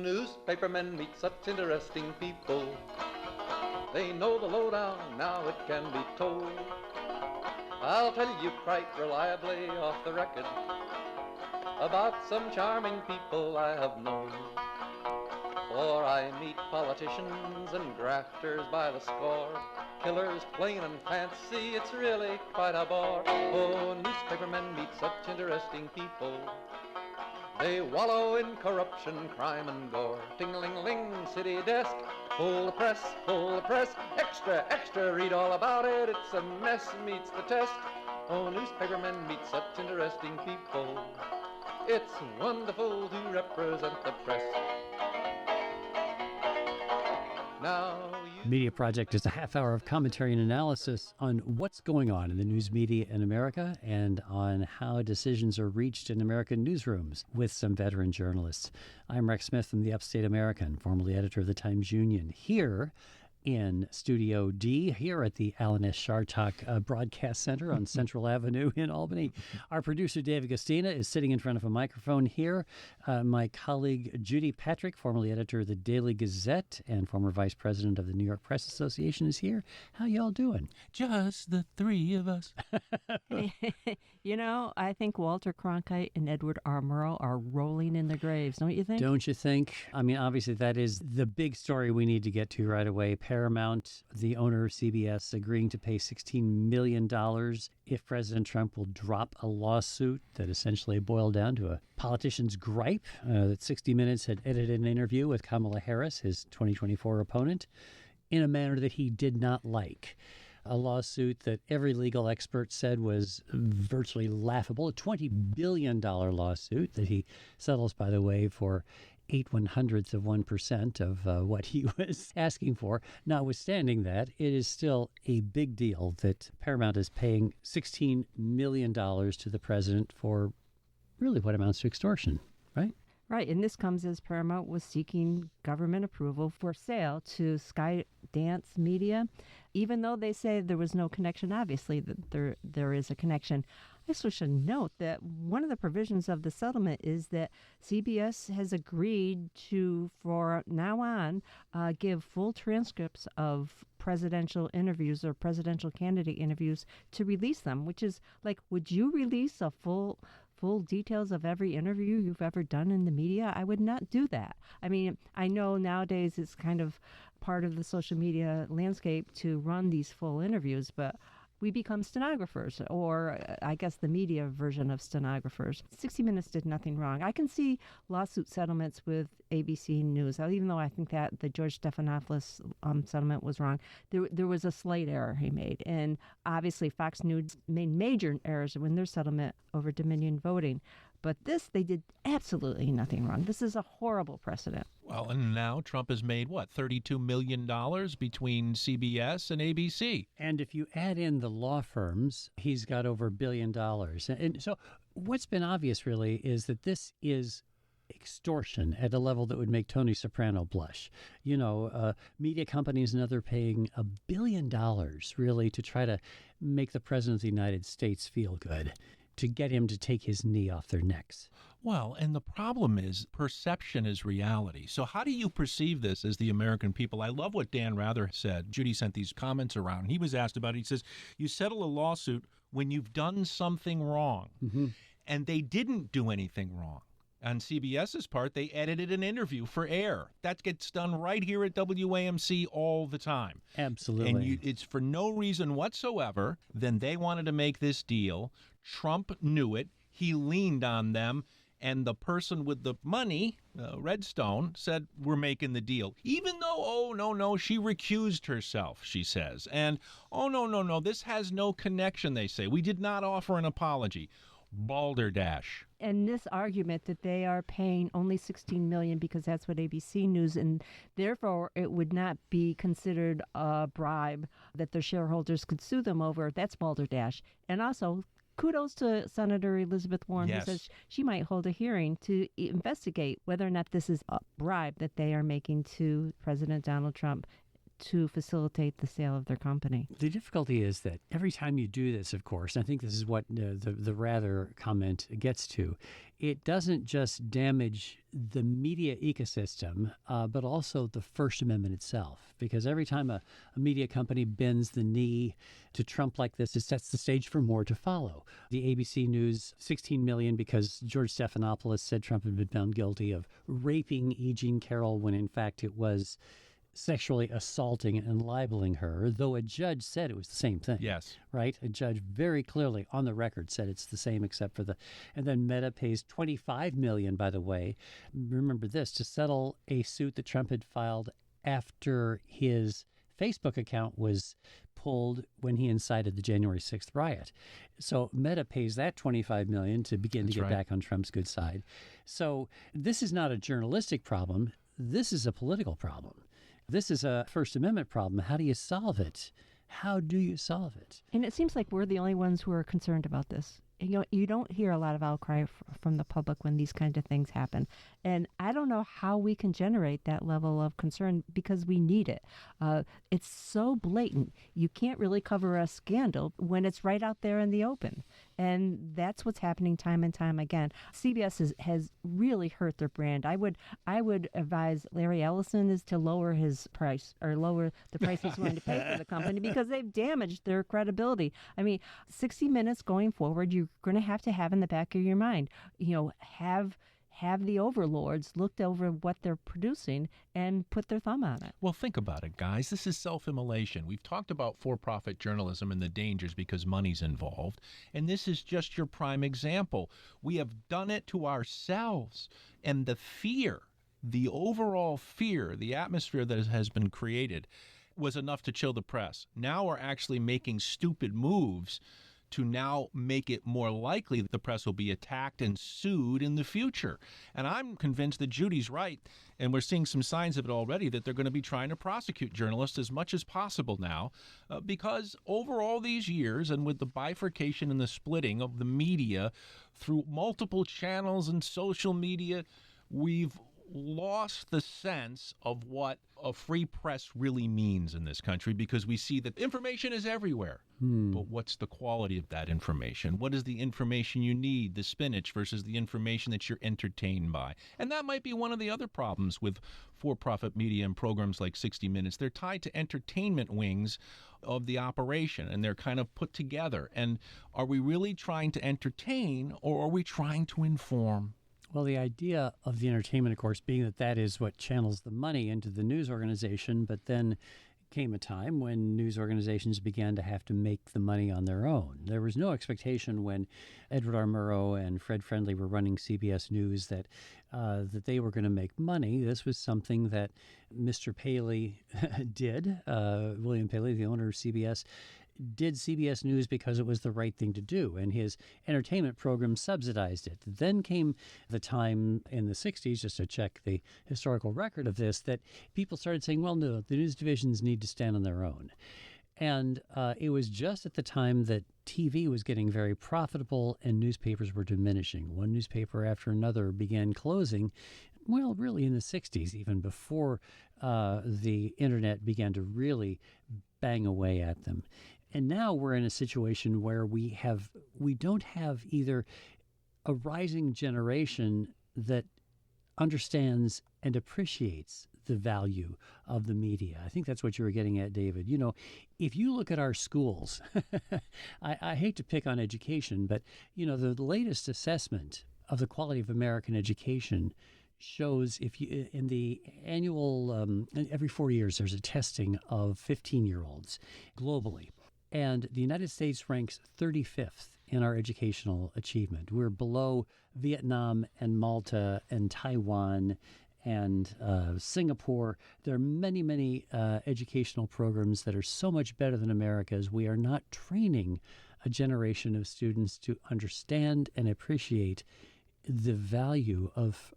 newspapermen meet such interesting people. They know the lowdown, now it can be told. I'll tell you quite reliably off the record about some charming people I have known. For I meet politicians and grafters by the score, killers plain and fancy, it's really quite a bore. Oh, newspapermen meet such interesting people. They wallow in corruption, crime and gore. Ting-ling-ling, city desk, full of press, extra, extra, read all about it, it's a mess, meets the test. Oh, newspapermen meet such interesting people. It's wonderful to represent the press. Media Project is a half hour of commentary and analysis on what's going on in the news media in America and on how decisions are reached in American newsrooms with some veteran journalists. I'm Rex Smith from the Upstate American, formerly editor of the Times-Union, here in Studio D, here at the Alan S. Shartok Broadcast Center on Central Avenue in Albany. Our producer, Dave Agostina, is sitting in front of a microphone here. My colleague, Judy Patrick, formerly editor of the Daily Gazette and former vice president of the New York Press Association, is here. How y'all doing? Just the three of us. You know, I think Walter Cronkite and Edward R. Murrow are rolling in their graves, don't you think? Don't you think? I mean, obviously, that is the big story we need to get to right away. Paramount, the owner of CBS, agreeing to pay $16 million if President Trump will drop a lawsuit that essentially boiled down to a politician's gripe that 60 Minutes had edited an interview with Kamala Harris, his 2024 opponent, in a manner that he did not like. A lawsuit that every legal expert said was virtually laughable, a $20 billion lawsuit that he settles, by the way, for 0.08% of what he was asking for. Notwithstanding that, it is still a big deal that Paramount is paying $16 million to the president for really what amounts to extortion, right? Right, and this comes as Paramount was seeking government approval for sale to Skydance Media, even though they say there was no connection. Obviously, that there is a connection. I also should note that one of the provisions of the settlement is that CBS has agreed to, for now on, give full transcripts of presidential interviews or presidential candidate interviews to release them, which is like, would you release a full details of every interview you've ever done in the media? I would not do that. I mean, I know nowadays it's kind of part of the social media landscape to run these full interviews, but we become stenographers, or I guess the media version of stenographers. 60 Minutes did nothing wrong. I can see lawsuit settlements with ABC News, even though I think that the George Stephanopoulos settlement was wrong. There was a slight error he made. And obviously Fox News made major errors in their settlement over Dominion voting. But this, they did absolutely nothing wrong. This is a horrible precedent. Well, and now Trump has made, $32 million between CBS and ABC. And if you add in the law firms, he's got over $1 billion. And so what's been obvious, really, is that this is extortion at a level that would make Tony Soprano blush. You know, media companies and other paying $1 billion, really, to try to make the president of the United States feel good, to get him to take his knee off their necks. Well, and the problem is perception is reality. So how do you perceive this as the American people? I love what Dan Rather said. Judy sent these comments around. He was asked about it. He says, you settle a lawsuit when you've done something wrong. Mm-hmm. And they didn't do anything wrong. On CBS's part, they edited an interview for air. That gets done right here at WAMC all the time. Absolutely. And it's for no reason whatsoever. Then they wanted to make this deal. Trump knew it. He leaned on them. And the person with the money, Redstone, said, we're making the deal. Even though, no, she recused herself, she says. And, no, this has no connection, they say. We did not offer an apology. Balderdash. And this argument that they are paying only $16 million because that's what ABC News, and therefore it would not be considered a bribe that their shareholders could sue them over, that's balderdash. And also, kudos to Senator Elizabeth Warren, yes, who says she might hold a hearing to investigate whether or not this is a bribe that they are making to President Donald Trump to facilitate the sale of their company. The difficulty is that every time you do this, of course, and I think this is what the rather comment gets to, it doesn't just damage the media ecosystem, but also the First Amendment itself. Because every time a media company bends the knee to Trump like this, it sets the stage for more to follow. The ABC News, $16 million because George Stephanopoulos said Trump had been found guilty of raping E. Jean Carroll when in fact it was sexually assaulting and libeling her, though a judge said it was the same thing. Yes. Right? A judge very clearly on the record said it's the same except for the... And then Meta pays $25 million, by the way, remember this, to settle a suit that Trump had filed after his Facebook account was pulled when he incited the January 6th riot. So Meta pays that $25 million to begin to get back on Trump's good side. So this is not a journalistic problem. This is a political problem. This is a First Amendment problem. How do you solve it? How do you solve it? And it seems like we're the only ones who are concerned about this. You don't hear a lot of outcry from the public when these kinds of things happen. And I don't know how we can generate that level of concern because we need it. It's so blatant. You can't really cover a scandal when it's right out there in the open. And that's what's happening time and time again. CBS has really hurt their brand. I would advise Larry Ellison is to lower his price or lower the price he's willing to pay for the company because they've damaged their credibility. I mean, 60 Minutes going forward, you're going to have in the back of your mind, have the overlords looked over what they're producing and put their thumb on it. Well, think about it, guys. This is self-immolation. We've talked about for-profit journalism and the dangers because money's involved, and this is just your prime example. We have done it to ourselves, and the fear, the overall fear, the atmosphere that has been created was enough to chill the press. Now we're actually making stupid moves to now make it more likely that the press will be attacked and sued in the future. And I'm convinced that Judy's right, and we're seeing some signs of it already, that they're going to be trying to prosecute journalists as much as possible now, because over all these years, and with the bifurcation and the splitting of the media through multiple channels and social media, we've lost the sense of what a free press really means in this country because we see that information is everywhere. But what's the quality of that information? What is the information you need, the spinach, versus the information that you're entertained by? And that might be one of the other problems with for-profit media and programs like 60 Minutes. They're tied to entertainment wings of the operation, and they're kind of put together. And are we really trying to entertain, or are we trying to inform? Well, the idea of the entertainment, of course, being that is what channels the money into the news organization, but then came a time when news organizations began to have to make the money on their own. There was no expectation when Edward R. Murrow and Fred Friendly were running CBS News that they were going to make money. This was something that Mr. Paley did. William Paley, the owner of CBS, did CBS News because it was the right thing to do, and his entertainment program subsidized it. Then came the time in the 60s, just to check the historical record of this, that people started saying, well, no, the news divisions need to stand on their own. And it was just at the time that TV was getting very profitable and newspapers were diminishing. One newspaper after another began closing, well, really in the 60s, even before the internet began to really bang away at them. And now we're in a situation where we don't have either a rising generation that understands and appreciates the value of the media. I think that's what you were getting at, David. You know, if you look at our schools, I hate to pick on education, but, you know, the latest assessment of the quality of American education shows if you in the annual every 4 years there's a testing of 15-year-olds globally. And the United States ranks 35th in our educational achievement. We're below Vietnam and Malta and Taiwan and Singapore. There are many, many educational programs that are so much better than America's. We are not training a generation of students to understand and appreciate the value of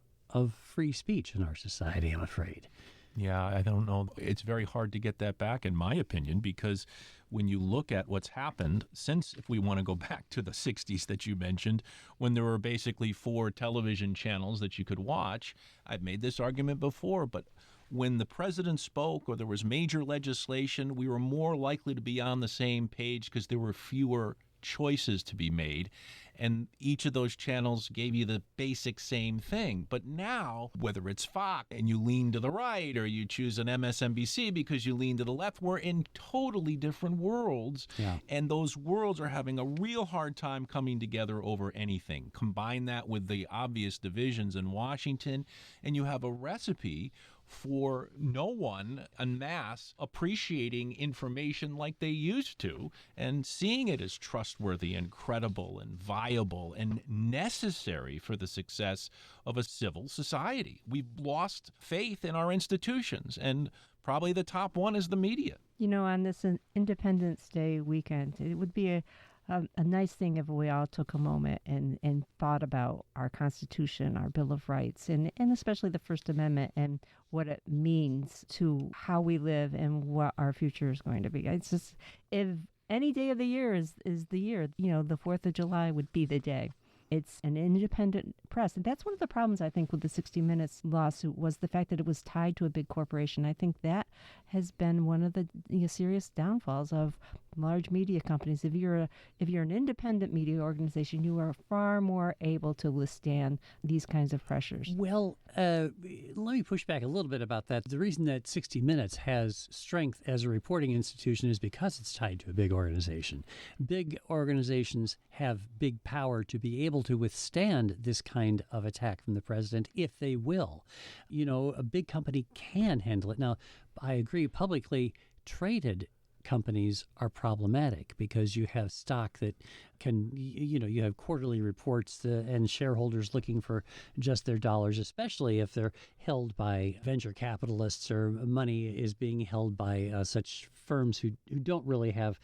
free speech in our society, I'm afraid. Yeah, I don't know. It's very hard to get that back, in my opinion, because when you look at what's happened since, if we want to go back to the 60s that you mentioned, when there were basically 4 television channels that you could watch, I've made this argument before, but when the president spoke or there was major legislation, we were more likely to be on the same page because there were fewer choices to be made, and each of those channels gave you the basic same thing. But now, whether it's Fox and you lean to the right or you choose an MSNBC because you lean to the left, we're in totally different worlds. Yeah. And those worlds are having a real hard time coming together over anything. Combine that with the obvious divisions in Washington, and you have a recipe for no one en masse appreciating information like they used to and seeing it as trustworthy and credible and viable and necessary for the success of a civil society. We've lost faith in our institutions, and probably the top one is the media. You know, on this Independence Day weekend, it would be a nice thing if we all took a moment and thought about our Constitution, our Bill of Rights, and especially the First Amendment and what it means to how we live and what our future is going to be. It's just, if any day of the year is the year, you know, the 4th of July would be the day. It's an independent press. And that's one of the problems, I think, with the 60 Minutes lawsuit was the fact that it was tied to a big corporation. I think that has been one of the serious downfalls of large media companies. If you're an independent media organization, you are far more able to withstand these kinds of pressures. Well, let me push back a little bit about that. The reason that 60 Minutes has strength as a reporting institution is because it's tied to a big organization. Big organizations have big power to be able to withstand this kind of attack from the president if they will. You know, a big company can handle it. Now, I agree, publicly traded companies are problematic because you have stock that can, you have quarterly reports and shareholders looking for just their dollars, especially if they're held by venture capitalists or money is being held by such firms who don't really have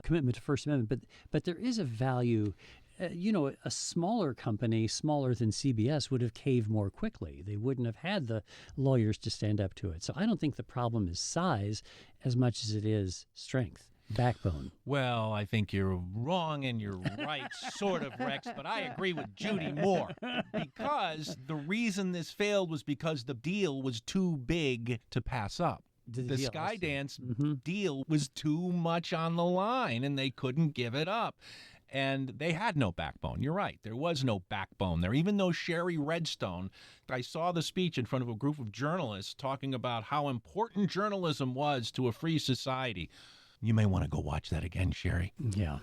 commitment to First Amendment. But there is a value. A smaller company, smaller than CBS, would have caved more quickly. They wouldn't have had the lawyers to stand up to it. So I don't think the problem is size as much as it is strength, backbone. Well, I think you're wrong and you're right, sort of, Rex, but I agree with Judy more. Because the reason this failed was because the deal was too big to pass up. The Skydance deal was too much on the line, and they couldn't give it up. And they had no backbone. You're right. There was no backbone there. Even though Sherry Redstone, I saw the speech in front of a group of journalists talking about how important journalism was to a free society. You may want to go watch that again, Sherry. Yeah.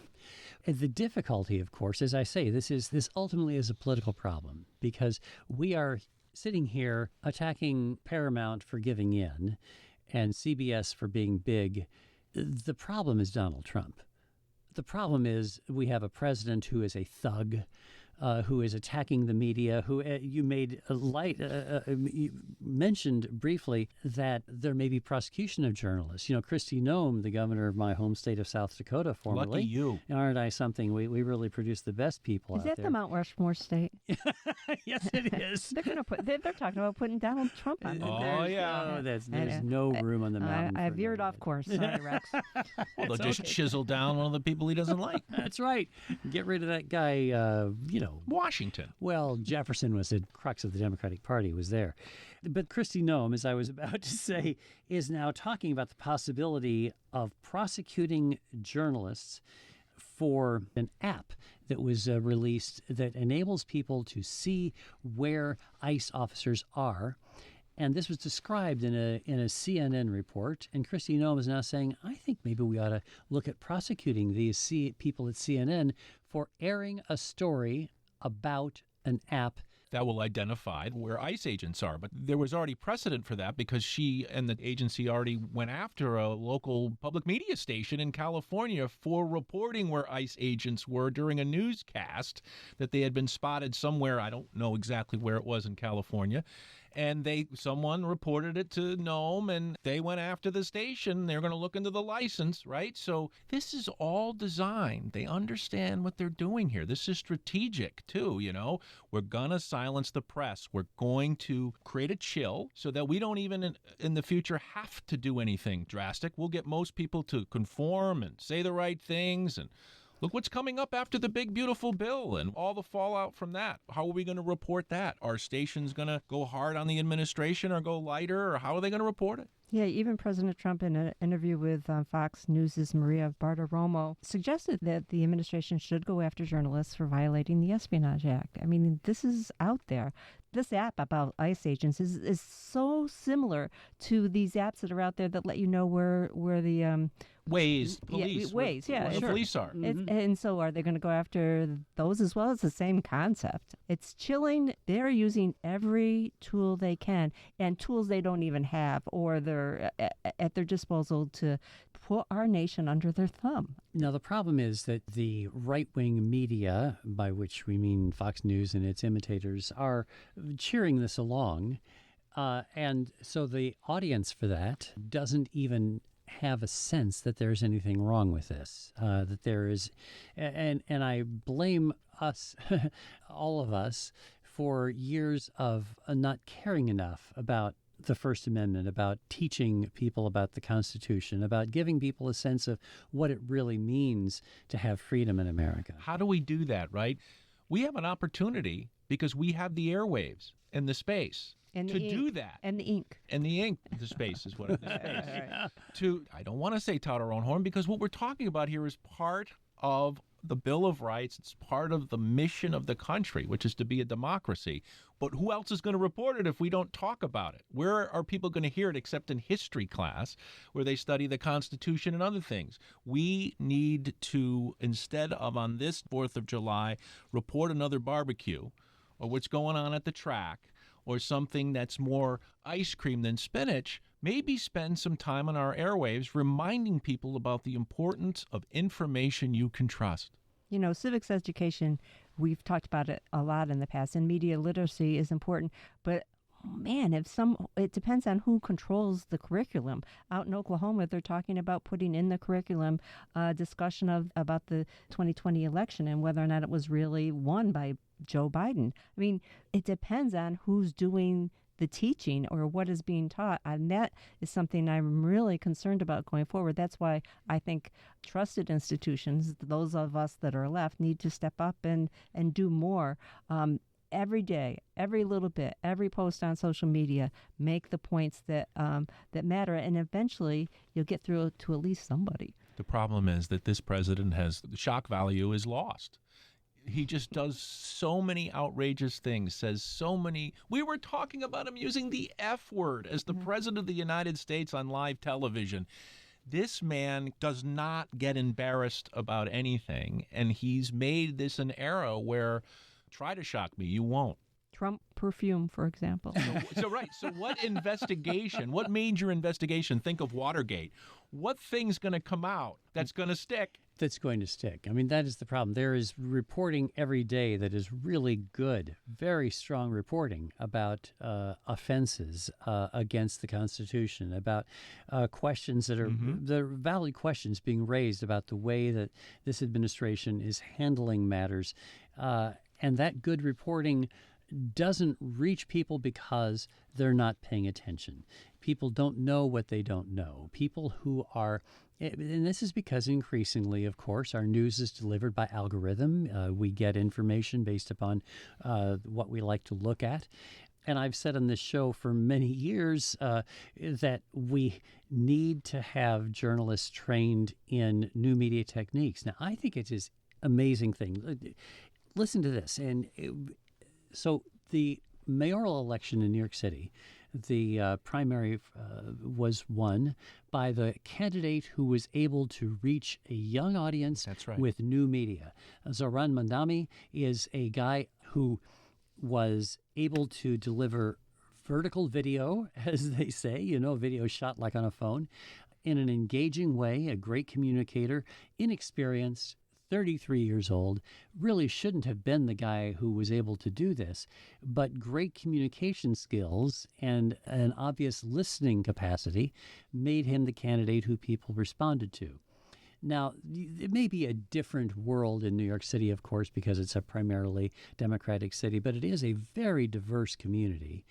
And the difficulty, of course, as I say, this ultimately is a political problem because we are sitting here attacking Paramount for giving in and CBS for being big. The problem is Donald Trump. The problem is we have a president who is a thug, who is attacking the media, who you made you mentioned briefly that there may be prosecution of journalists. You know, Kristi Noem, the governor of my home state of South Dakota formerly. Lucky you. Aren't I something? We really produce the best people out there. Is that the Mount Rushmore state? Yes, it is. They're talking about putting Donald Trump on there. Oh, yeah. There's no room on the mountain. I veered off course. Sorry, Rex. Well, they'll just chisel down one of the people he doesn't like. That's right. Get rid of that guy, Washington. Well, Jefferson was the crux of the Democratic Party, was there. But Kristi Noem, as I was about to say, is now talking about the possibility of prosecuting journalists for an app that was released that enables people to see where ICE officers are. And this was described in a CNN report. And Kristi Noem is now saying, I think maybe we ought to look at prosecuting these people at CNN for airing a story about an app that will identify where ICE agents are. But there was already precedent for that because she and the agency already went after a local public media station in California for reporting where ICE agents were during a newscast that they had been spotted somewhere. I don't know exactly where it was in California. And someone reported it to Noem, and they went after the station. They're going to look into the license, right? So this is all designed. They understand what they're doing here. This is strategic, too, We're going to silence the press. We're going to create a chill so that we don't even in the future have to do anything drastic. We'll get most people to conform and say the right things and Look what's coming up after the big, beautiful bill and all the fallout from that. How are we going to report that? Are stations going to go hard on the administration or go lighter, or how are they going to report it? Yeah, even President Trump, in an interview with Fox News' Maria Bartiromo, suggested that the administration should go after journalists for violating the Espionage Act. I mean, this is out there. This app about ICE agents is so similar to these apps that are out there that let you know where the Ways, police. Yeah, Ways, yeah. Where the police are. And so are they going to go after those as well? It's the same concept. It's chilling. They're using every tool they can, and tools they don't even have or they're at their disposal to put our nation under their thumb. Now, the problem is that the right-wing media, by which we mean Fox News and its imitators, are cheering this along. And so the audience for that doesn't even have a sense that there's anything wrong with this, that there is, and I blame us, all of us, for years of not caring enough about the First Amendment, about teaching people about the Constitution, about giving people a sense of what it really means to have freedom in America. How do we do that, right? We have an opportunity because we have the airwaves and the space. And to do that. And the ink. And the ink, the space is what it is. I don't want to say tout our own horn, because what we're talking about here is part of the Bill of Rights. It's part of the mission of the country, which is to be a democracy. But who else is going to report it if we don't talk about it? Where are people going to hear it except in history class, where they study the Constitution and other things? We need to, instead of on this 4th of July, report another barbecue or what's going on at the track, or something that's more ice cream than spinach, maybe spend some time on our airwaves reminding people about the importance of information you can trust. You know, civics education, we've talked about it a lot in the past, and media literacy is important, but man, it depends on who controls the curriculum. Out in Oklahoma, they're talking about putting in the curriculum discussion about the 2020 election and whether or not it was really won by Joe Biden. I mean, it depends on who's doing the teaching or what is being taught, and that is something I'm really concerned about going forward. That's why I think trusted institutions, those of us that are left, need to step up and do more. Every day, every little bit, every post on social media, make the points that matter, and eventually you'll get through to at least somebody. The problem is that this president the shock value is lost. He just does so many outrageous things, says so many. We were talking about him using the F word as the president of the United States on live television. This man does not get embarrassed about anything, and he's made this an era where try to shock me, you won't. Trump perfume, for example. So what investigation, what major investigation, think of Watergate, what thing's going to come out that's going to stick? That's going to stick. I mean, that is the problem. There is reporting every day that is really good, very strong reporting about offenses against the Constitution, about questions that are valid questions being raised about the way that this administration is handling matters. And that good reporting doesn't reach people because they're not paying attention. People don't know what they don't know. People who are, and this is because increasingly, of course, our news is delivered by algorithm. We get information based upon what we like to look at. And I've said on this show for many years that we need to have journalists trained in new media techniques. Now, I think it is an amazing thing. Listen to this. So the mayoral election in New York City, the primary was won by the candidate who was able to reach a young audience with new media. Zohran Mamdani is a guy who was able to deliver vertical video, as they say, video shot like on a phone, in an engaging way, a great communicator, inexperienced, 33 years old, really shouldn't have been the guy who was able to do this, but great communication skills and an obvious listening capacity made him the candidate who people responded to. Now, it may be a different world in New York City, of course, because it's a primarily Democratic city, but it is a very diverse community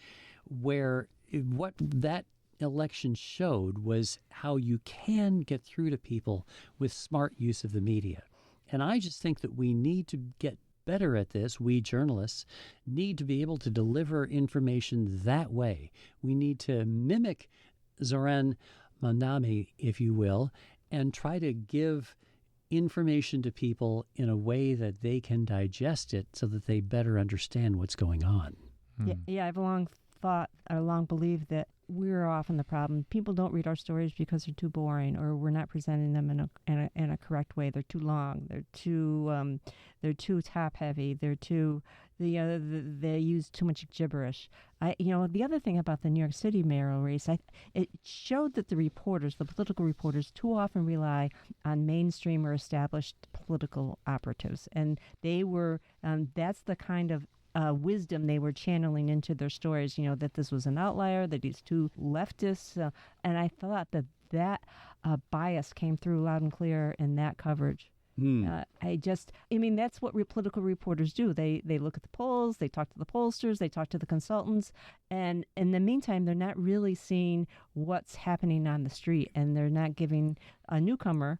where what that election showed was how you can get through to people with smart use of the media. And I just think that we need to get better at this. We journalists need to be able to deliver information that way. We need to mimic Zoran Mandami, if you will, and try to give information to people in a way that they can digest it so that they better understand what's going on. Yeah, I've long thought or long believed that we're often the problem. People don't read our stories because they're too boring, or we're not presenting them in a correct way. They're too long. They're too top heavy. They use too much gibberish. The other thing about the New York City mayoral race, it showed that the political reporters, too often rely on mainstream or established political operatives, and they were that's the kind of wisdom they were channeling into their stories, that this was an outlier, that these two leftists, and I thought that bias came through loud and clear in that coverage. That's what political reporters do. They look at the polls, they talk to the pollsters, they talk to the consultants, and in the meantime, they're not really seeing what's happening on the street, and they're not giving a newcomer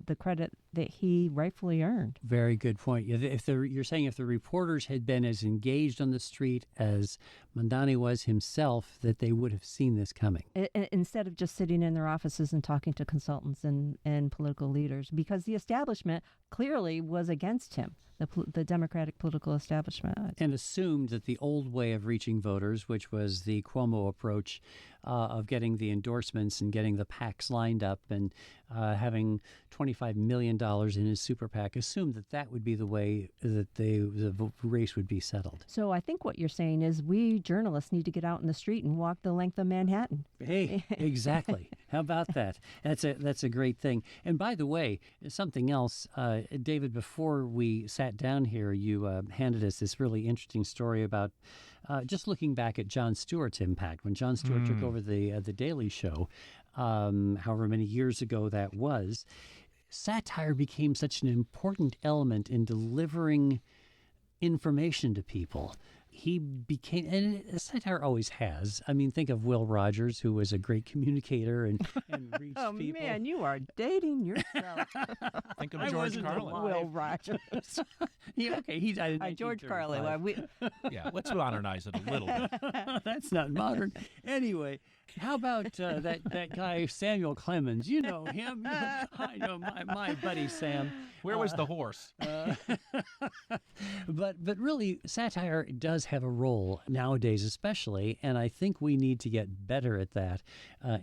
the credit that he rightfully earned. Very good point. You're saying if the reporters had been as engaged on the street as Mandani was himself, that they would have seen this coming. Instead of just sitting in their offices and talking to consultants and political leaders, because the establishment clearly was against him, the Democratic political establishment. And assumed that the old way of reaching voters, which was the Cuomo approach of getting the endorsements and getting the PACs lined up and having $25 million in his super PAC, assumed that would be the way that the race would be settled. So I think what you're saying is we journalists need to get out in the street and walk the length of Manhattan. Hey, exactly. How about that? That's a great thing. And by the way, something else, David, before we sat down here, you handed us this really interesting story about just looking back at Jon Stewart's impact. When Jon Stewart took over the Daily Show, however many years ago that was, satire became such an important element in delivering information to people. He became, and satire always has. I mean, think of Will Rogers, who was a great communicator and reached oh, people. Oh, man, you are dating yourself. Think of George Carlin. Will Rogers. George Carlin. Yeah, let's modernize it a little bit. That's not modern. Anyway, how about that guy Samuel Clemens? You know him. I know my buddy Sam. Where was the horse? But really, satire does have a role nowadays, especially, and I think we need to get better at that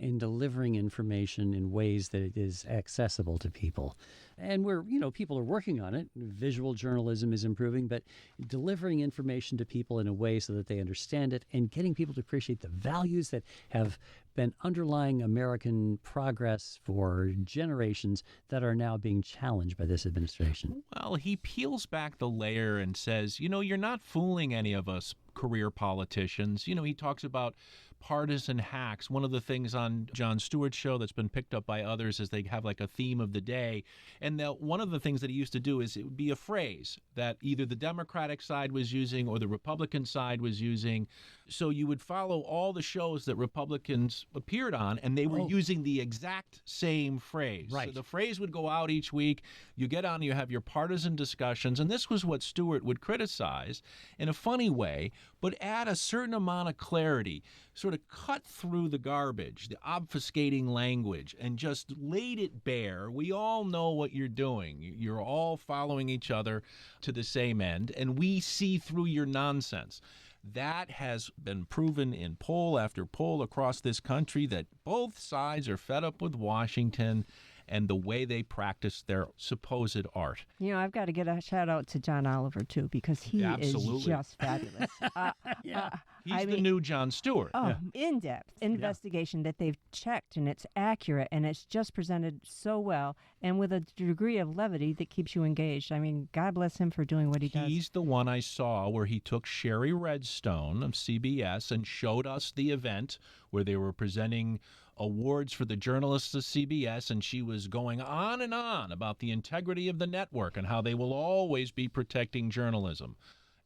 in delivering information in ways that it is accessible to people. And people are working on it. Visual journalism is improving, but delivering information to people in a way so that they understand it and getting people to appreciate the values that have been underlying American progress for generations that are now being challenged by this administration. Well, he peels back the layer and says, you're not fooling any of us career politicians. He talks about partisan hacks. One of the things on Jon Stewart's show that's been picked up by others is they have like a theme of the day. And one of the things that he used to do is it would be a phrase that either the Democratic side was using or the Republican side was using. So you would follow all the shows that Republicans appeared on, and they were using the exact same phrase. Right. So the phrase would go out each week. You get on, you have your partisan discussions, and this was what Stewart would criticize in a funny way, but add a certain amount of clarity, sort of cut through the garbage, the obfuscating language, and just laid it bare. We all know what you're doing. You're all following each other to the same end, and we see through your nonsense. That has been proven in poll after poll across this country that both sides are fed up with Washington and the way they practice their supposed art. I've got to get a shout out to John Oliver, too, because he is just fabulous. He's the new Jon Stewart. In-depth investigation that they've checked, and it's accurate, and it's just presented so well, and with a degree of levity that keeps you engaged. I mean, God bless him for doing what he does. He's the one I saw where he took Sherry Redstone of CBS and showed us the event where they were presenting awards for the journalists of CBS, and she was going on and on about the integrity of the network and how they will always be protecting journalism.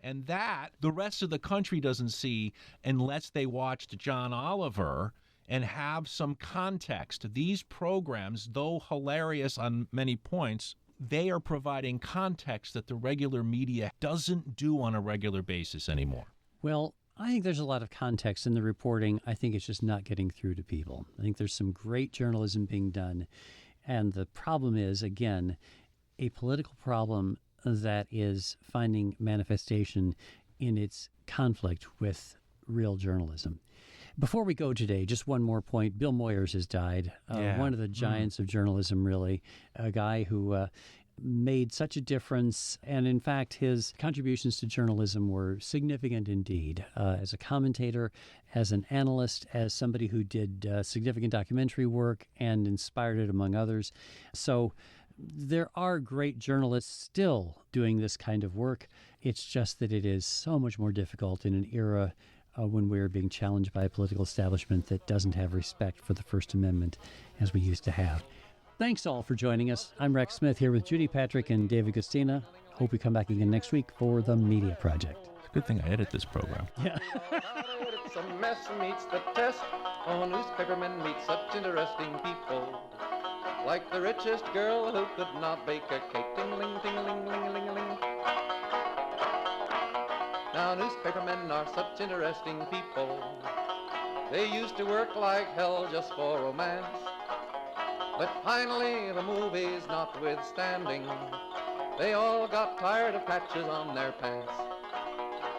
And that the rest of the country doesn't see unless they watched John Oliver and have some context. These programs, though hilarious on many points, they are providing context that the regular media doesn't do on a regular basis anymore? Well, I think there's a lot of context in the reporting. I think it's just not getting through to people. I think there's some great journalism being done. And the problem is, again, a political problem that is finding manifestation in its conflict with real journalism. Before we go today, just one more point. Bill Moyers has died, one of the giants of journalism, really, a guy who made such a difference. And in fact, his contributions to journalism were significant indeed. As a commentator, as an analyst, as somebody who did significant documentary work and inspired it, among others. So there are great journalists still doing this kind of work. It's just that it is so much more difficult in an era when we're being challenged by a political establishment that doesn't have respect for the First Amendment as we used to have. Thanks all for joining us. I'm Rex Smith here with Judy Patrick and David Gustina. Hope you come back again next week for The Media Project. It's a good thing I edit this program. Yeah. It's a mess meets the test. Oh, newspapermen meet such interesting people. Like the richest girl who could not bake a cake. Ting-a-ling, ting-a-ling, ling-a-ling-a-ling. Now newspapermen are such interesting people. They used to work like hell just for romance. But finally, the movies notwithstanding, they all got tired of patches on their pants.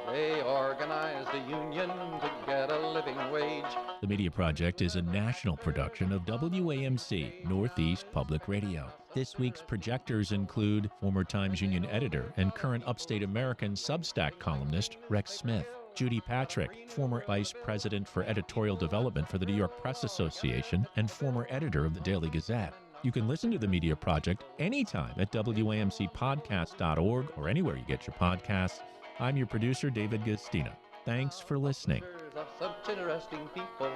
They organized a union to get a living wage. The Media Project is a national production of WAMC, Northeast Public Radio. This week's projectors include former Times Union editor and current Upstate American Substack columnist Rex Smith, Judy Patrick, former vice president for editorial development for the New York Press Association and former editor of the Daily Gazette. You can listen to The Media Project anytime at WAMCpodcast.org or anywhere you get your podcasts. I'm your producer, David Gustina. Thanks for listening. Of such interesting people.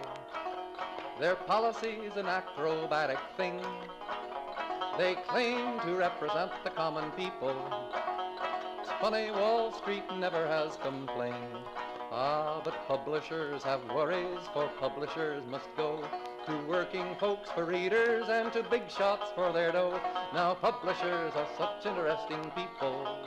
Their policy's an acrobatic thing. They claim to represent the common people. It's funny, Wall Street never has complained. Ah, but publishers have worries, for publishers must go to working folks for readers and to big shots for their dough. Now publishers are such interesting people.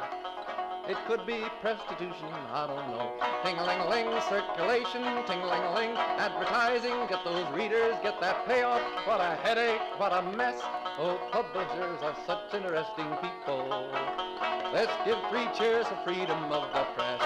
It could be prostitution, I don't know. Ting-a-ling-a-ling, circulation, ting-a-ling-a-ling, advertising, get those readers, get that payoff. What a headache, what a mess. Oh, publishers are such interesting people. Let's give 3 cheers for freedom of the press.